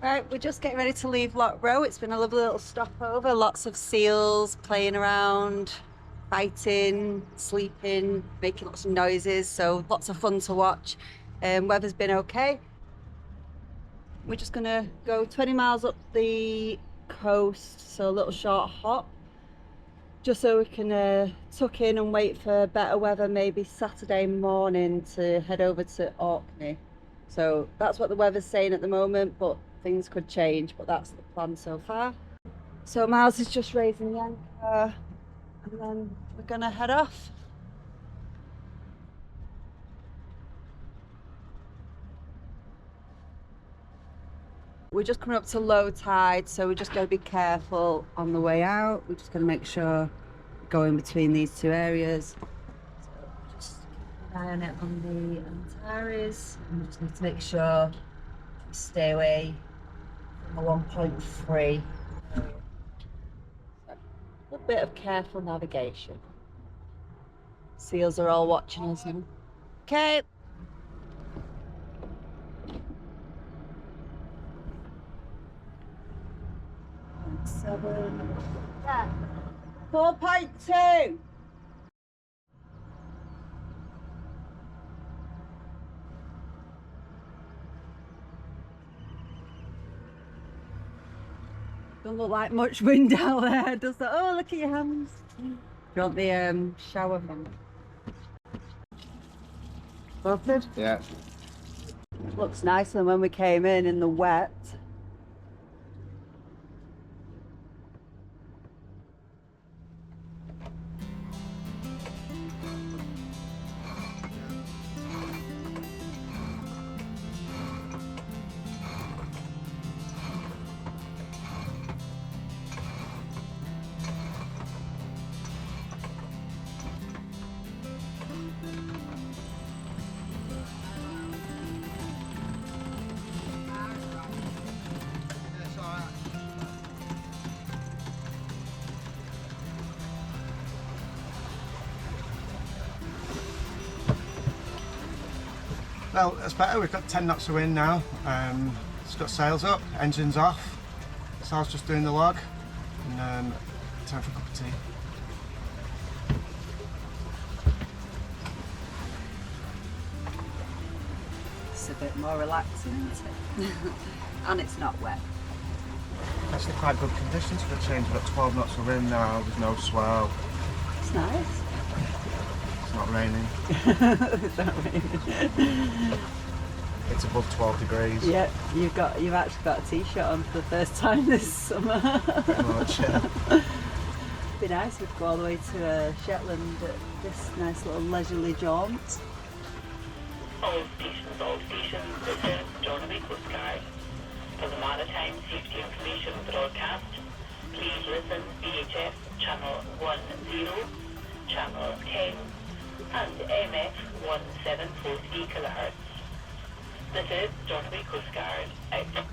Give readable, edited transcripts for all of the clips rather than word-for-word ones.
Right, we're just getting ready to leave Lock Row. It's been a lovely little stopover. Lots of seals playing around, fighting, sleeping, making lots of noises. So lots of fun to watch. Weather's been okay. We're just gonna go 20 miles up the coast, so a little short hop, just so we can tuck in and wait for better weather, maybe Saturday morning to head over to Orkney. So that's what the weather's saying at the moment, but things could change, but that's the plan so far. So Miles is just raising the anchor and then we're gonna head off. We're just coming up to low tide, so we're just going to be careful on the way out. We're just going to make sure go in between these two areas. So just keep an eye on it on the Antares. We just need to make sure we stay away from the 1.3. So a little bit of careful navigation. Seals are all watching us now. Okay. 7. Yeah. 4.2. Don't look like much wind out there, does that? Oh, look at your hands. Do you want the shower from? Sorted? Yeah. Looks nicer than when we came in the wet. Well, it's better. We've got 10 knots of wind now. It's got sails up, engines off. Sal's just doing the log, and time for a cup of tea. It's a bit more relaxing, isn't it? And it's not wet. Actually quite good conditions for a change. We've got 12 knots of wind now, there's no swell. It's nice. It's not raining. It's not raining. It's above 12 degrees. Yeah, you've actually got a t-shirt on for the first time this summer. Pretty much, yeah. It'd be nice if we go all the way to Shetland at this nice little leisurely jaunt. All stations, this is Donaghmore Coast Guard. For the Maritime Safety Information broadcast, please listen VHF Channel 10, Channel 10 and MF 1743 kHz. This is Donaghmore Coast Guard out.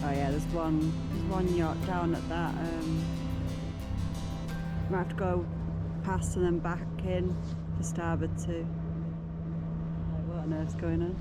Oh yeah, there's one yacht down at that. Might have to go past and then back in for starboard too. Like, what on earth's going on?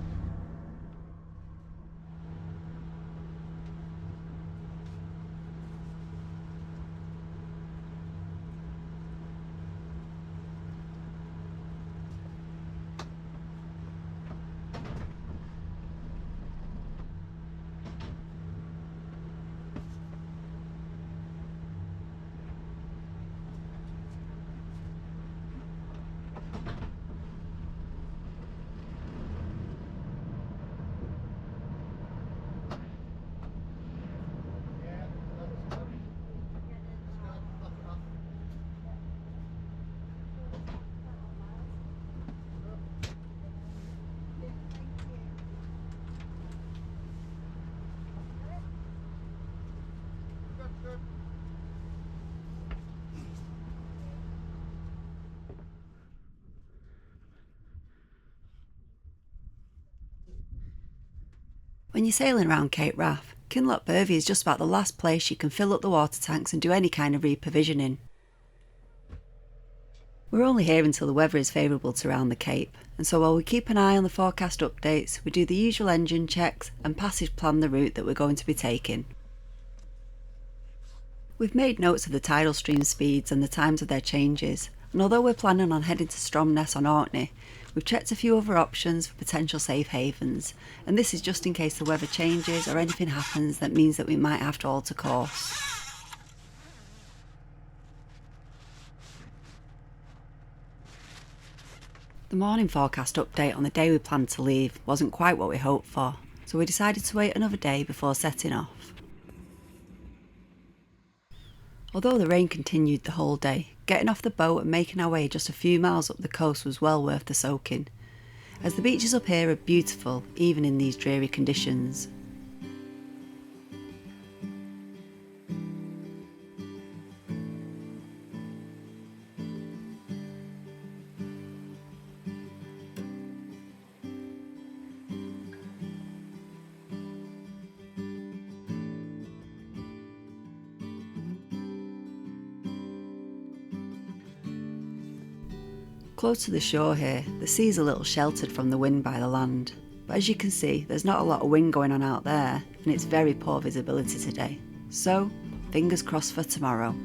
When you're sailing around Cape Wrath, Kinloch Burvey is just about the last place you can fill up the water tanks and do any kind of reprovisioning. We're only here until the weather is favourable to round the Cape, and so while we keep an eye on the forecast updates, we do the usual engine checks and passage plan the route that we're going to be taking. We've made notes of the tidal stream speeds and the times of their changes, and although we're planning on heading to Stromness on Orkney, we've checked a few other options for potential safe havens, and this is just in case the weather changes or anything happens that means that we might have to alter course. The morning forecast update on the day we planned to leave wasn't quite what we hoped for, so we decided to wait another day before setting off. Although the rain continued the whole day, getting off the boat and making our way just a few miles up the coast was well worth the soaking, as the beaches up here are beautiful even in these dreary conditions. Close to the shore here, the sea's a little sheltered from the wind by the land, but as you can see there's not a lot of wind going on out there and it's very poor visibility today, so fingers crossed for tomorrow.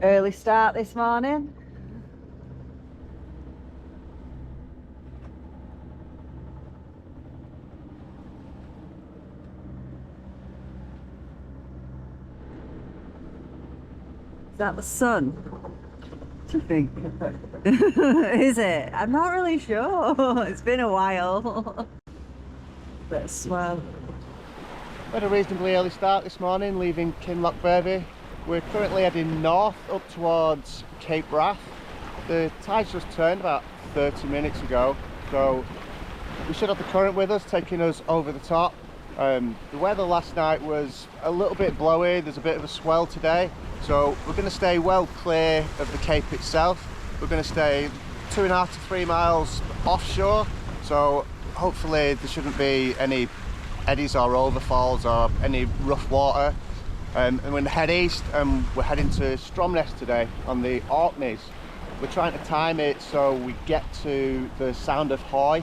Early start this morning. Is that the sun? Do you think? Is it? I'm not really sure. It's been a while. Bit of swell. We had a reasonably early start this morning, leaving Kinloch Burvey. We're currently heading north up towards Cape Wrath. The tide's just turned about 30 minutes ago, so we should have the current with us, taking us over the top. The weather last night was a little bit blowy, there's a bit of a swell today, so we're going to stay well clear of the Cape itself. We're going to stay 2.5 to 3 miles offshore, so hopefully there shouldn't be any eddies or overfalls or any rough water. And we're going to head east, and we're heading to Stromness today on the Orkneys. We're trying to time it so we get to the Sound of Hoy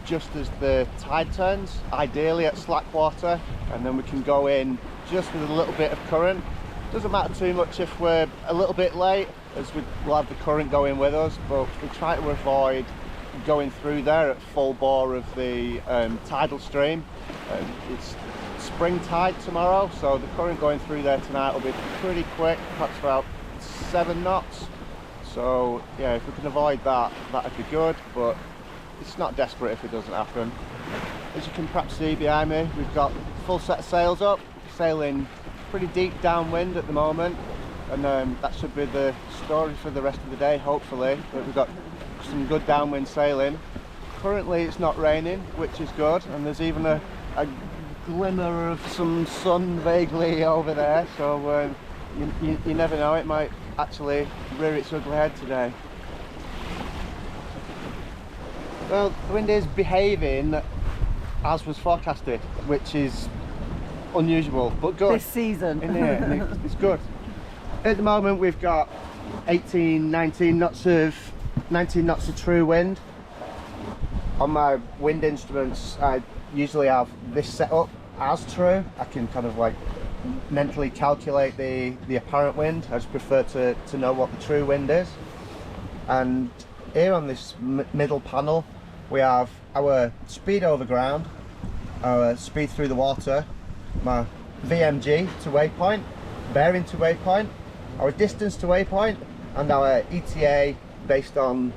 just as the tide turns, ideally at slack water, and then we can go in just with a little bit of current. Doesn't matter too much if we're a little bit late, as we'll have the current going with us, but we try to avoid going through there at full bore of the tidal stream. It's spring tide tomorrow, so the current going through there tonight will be pretty quick, perhaps about 7 knots. So yeah, if we can avoid that, that'd be good, but it's not desperate if it doesn't happen. As you can perhaps see behind me, we've got full set of sails up, sailing pretty deep downwind at the moment, and that should be the story for the rest of the day, hopefully. But we've got some good downwind sailing. Currently it's not raining, which is good, and there's even a glimmer of some sun vaguely over there, so you never know, it might actually rear its ugly head today. Well, the wind is behaving as was forecasted, which is unusual but good This season. in here. It's good. At the moment we've got 19 knots of true wind. On my wind instruments I usually have this set up as true. I can kind of like mentally calculate the apparent wind. I just prefer to know what the true wind is. And here on this middle panel we have our speed over ground, our speed through the water, my VMG to waypoint, bearing to waypoint, our distance to waypoint, and our ETA based on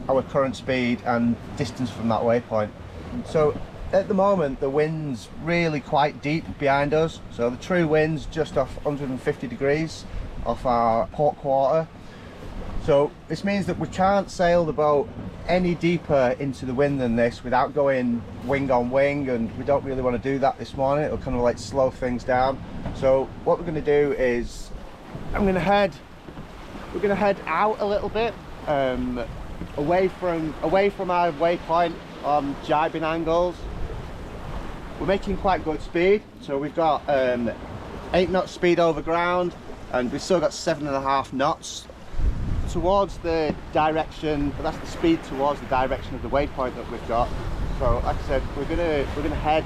our current speed and distance from that waypoint. So at the moment the wind's really quite deep behind us, so the true wind's just off 150 degrees off our port quarter. So this means that we can't sail the boat any deeper into the wind than this without going wing on wing, and we don't really want to do that this morning. It'll kind of like slow things down. So what we're going to do is we're going to head out a little bit, away from our waypoint on jibing angles. We're making quite good speed, so we've got 8 knots speed over ground, and we've still got 7.5 knots towards the direction, but that's the speed towards the direction of the waypoint that we've got. So like I said, we're gonna head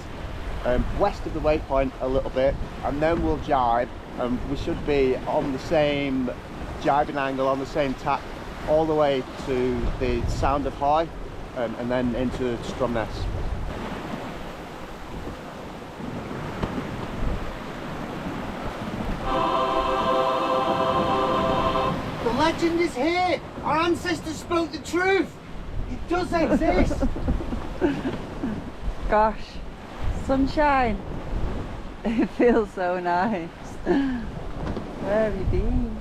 west of the waypoint a little bit, and then we'll jibe, and we should be on the same jibing angle, on the same tack, all the way to the Sound of Hoy, and then into Stromness. The legend is here! Our ancestors spoke the truth! It does exist! Gosh, sunshine. It feels so nice. Where have you been?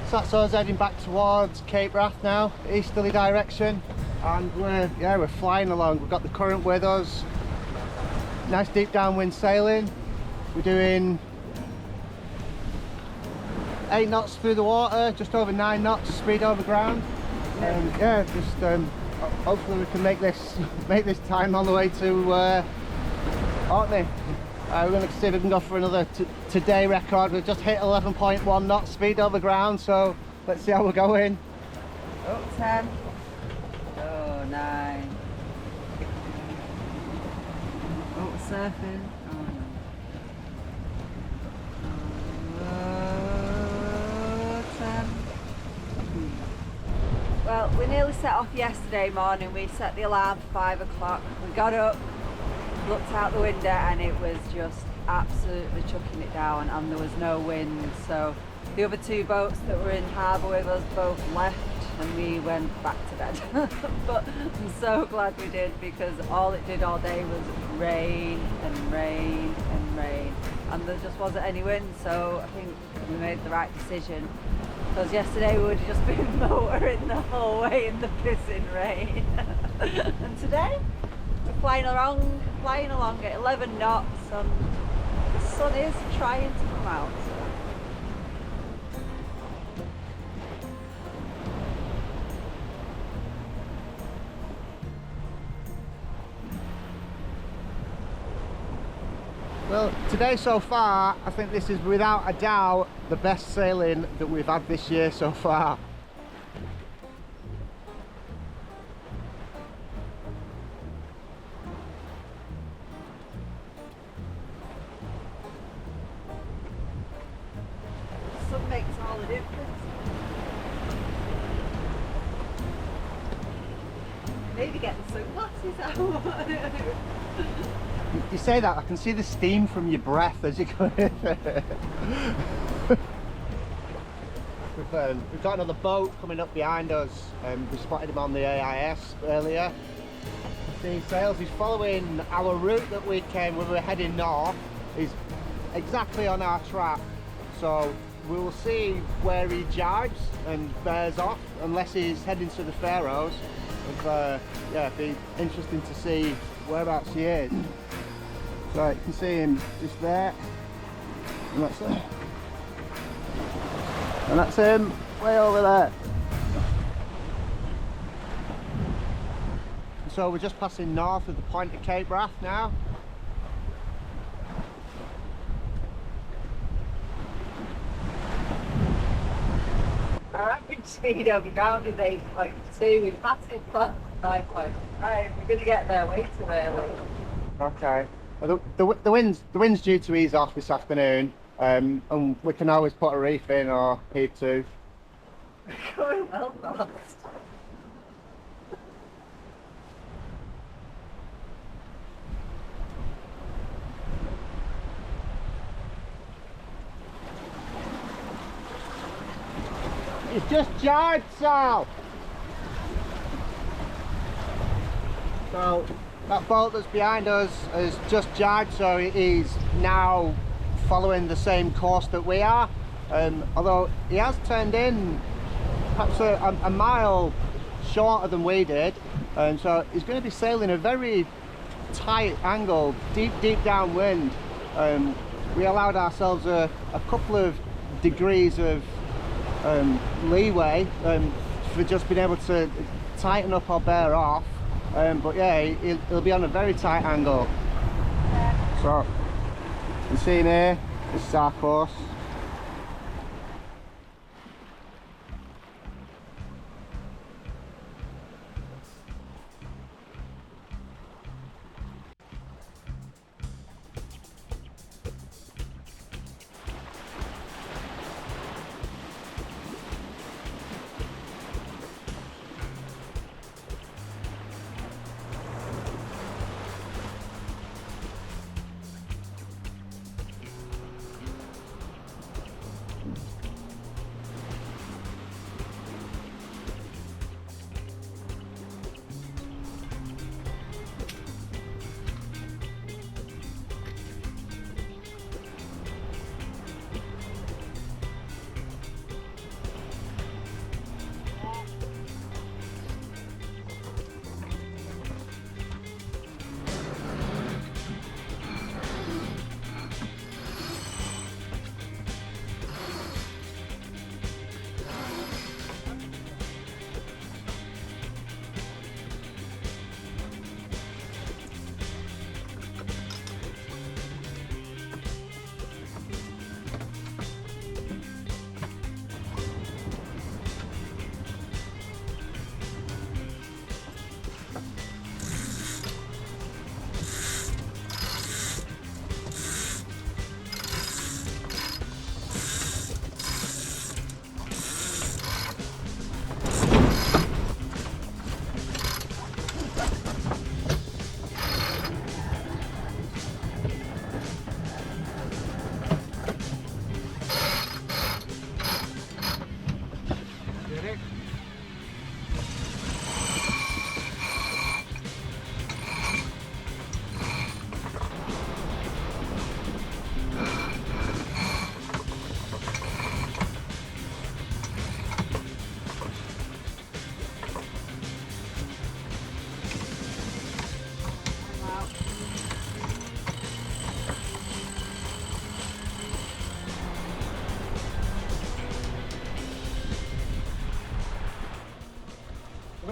So that's us heading back towards Cape Wrath now, easterly direction, and we're flying along. We've got the current with us, nice deep downwind sailing. We're doing 8 knots through the water, just over 9 knots speed over ground. Yeah, just hopefully we can make this time on the way to Orkney. We're going to see if we can go for another today record. We've just hit 11.1 knots speed over ground, so let's see how we're going. Oh, 10. Oh, 9. Oh, surfing. Oh, 10. Well, we nearly set off yesterday morning. We set the alarm for 5 o'clock. We got up, looked out the window, and it was just absolutely chucking it down, and there was no wind. So the other 2 boats that were in harbour with us both left, and we went back to bed. But I'm so glad we did, because all it did all day was rain and rain and rain, and there just wasn't any wind. So I think we made the right decision, because yesterday we would have just been motoring the whole way in the pissing rain. And today we're flying along at 11 knots, and the sun is trying to come out. Well, today so far, I think this is without a doubt the best sailing that we've had this year so far. Sun makes all the difference. Maybe get the sunglasses out. You say that, I can see the steam from your breath as you go in. We've got another boat coming up behind us. We spotted him on the AIS earlier. See sails, he's following our route that we came when we were heading north. He's exactly on our track. So we will see where he jibes and bears off, unless he's heading to the Faroes. Yeah, it'd be interesting to see whereabouts he is. So you can see him just there, and that's him way over there. So we're just passing north of the point of Cape Wrath now. Our average speed over ground is 8.2. We've passed it for 9.5. We're going to get there way too early. Okay. Well, the wind's due to ease off this afternoon, and we can always put a reef in or heave to. Going well fast. It's just jarred, Sal. So that boat that's behind us has just jarred, so it is now following the same course that we are. Although he has turned in perhaps a mile shorter than we did, and so he's going to be sailing a very tight angle, deep downwind. We allowed ourselves a couple of degrees of leeway for just being able to tighten up or bear off, but yeah, he'll be on a very tight angle. So you can see here, this is our course.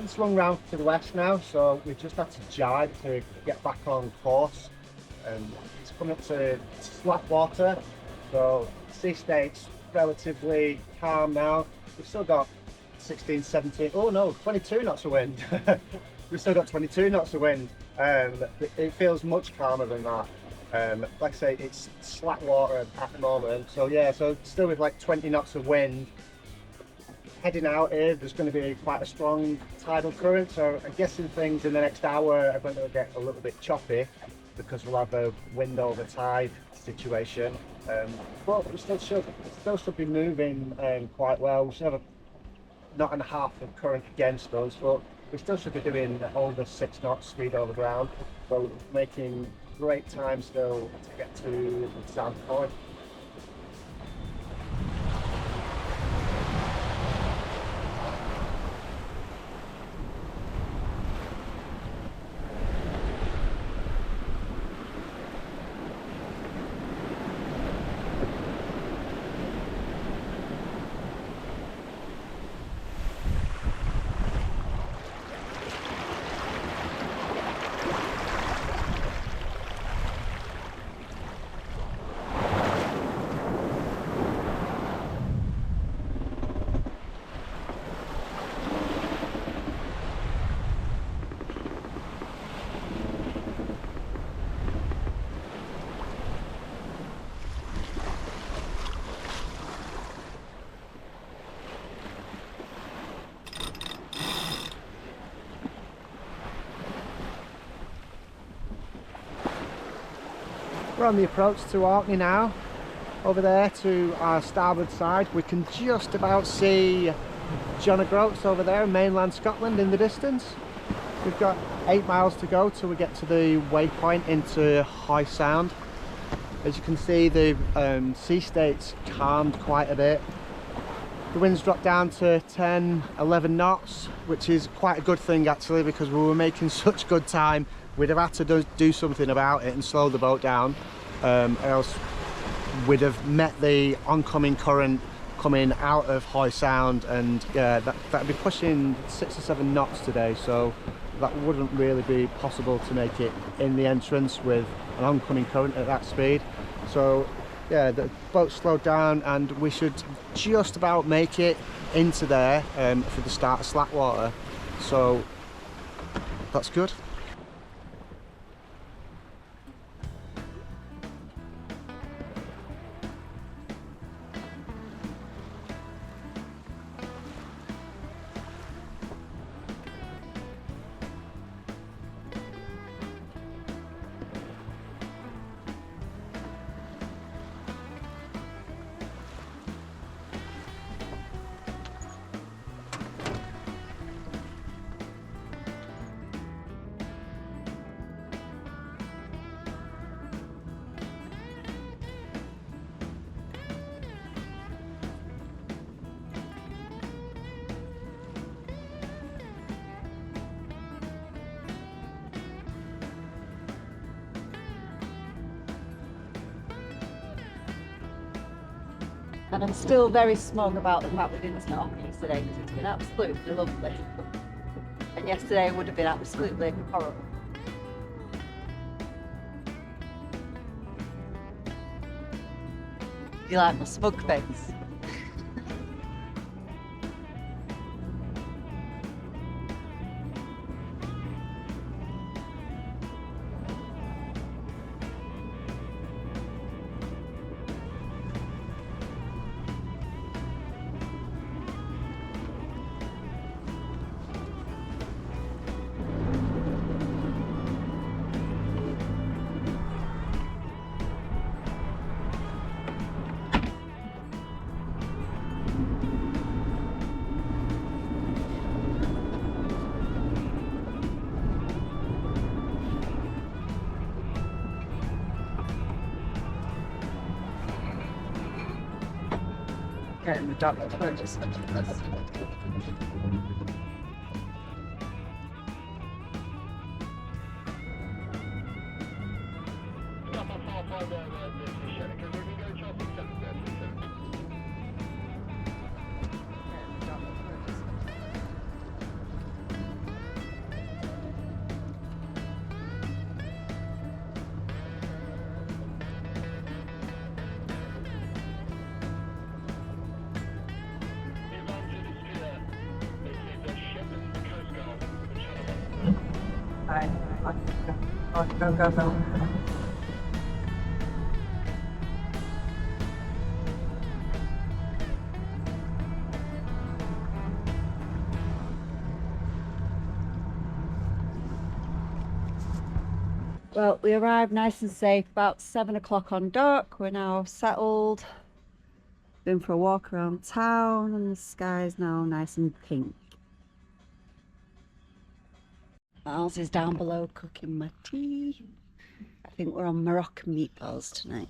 It's swung round to the west now, so we've just had to jibe to get back on course. It's coming up to slack water, so sea state's relatively calm now. We've still got 16, 17, oh no, 22 knots of wind. We've still got 22 knots of wind. It feels much calmer than that. Like I say, it's slack water at the moment, so yeah, so still with like 20 knots of wind. Heading out here, there's going to be quite a strong tidal current, so I'm guessing things in the next hour are going to get a little bit choppy because we'll have a wind over tide situation. But we still should be moving quite well. We should have a knot and a half of current against us, but we still should be doing over 6 knots speed over ground. So making great time still to get to Sand Point. We're on the approach to Orkney now. Over there to our starboard side, we can just about see John O'Groats over there, mainland Scotland in the distance. We've got 8 miles to go till we get to the waypoint into Hoy Sound. As you can see, the sea state's calmed quite a bit. The wind's dropped down to 10, 11 knots, which is quite a good thing actually, because we were making such good time. We'd have had to do something about it and slow the boat down, or else we'd have met the oncoming current coming out of Hoy Sound, and that'd be pushing 6 or 7 knots today, so that wouldn't really be possible to make it in the entrance with an oncoming current at that speed. So yeah, the boat slowed down and we should just about make it into there for the start of slack water, so that's good. And I'm still very smug about the fact we didn't snorkel yesterday because it's been absolutely lovely. And yesterday would have been absolutely horrible. You like my smug face? Getting the doctor just go. Well, we arrived nice and safe about 7 o'clock on dock. We're now settled. Been for a walk around town and the sky's now nice and pink. Miles is down below cooking my tea. I think we're on Moroccan meatballs tonight.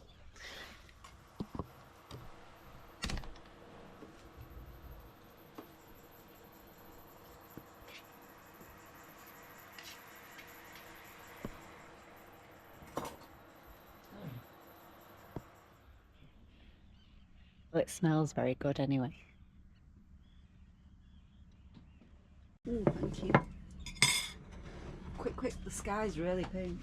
Well, it smells very good anyway. Thank you. Quick, the sky's really pink.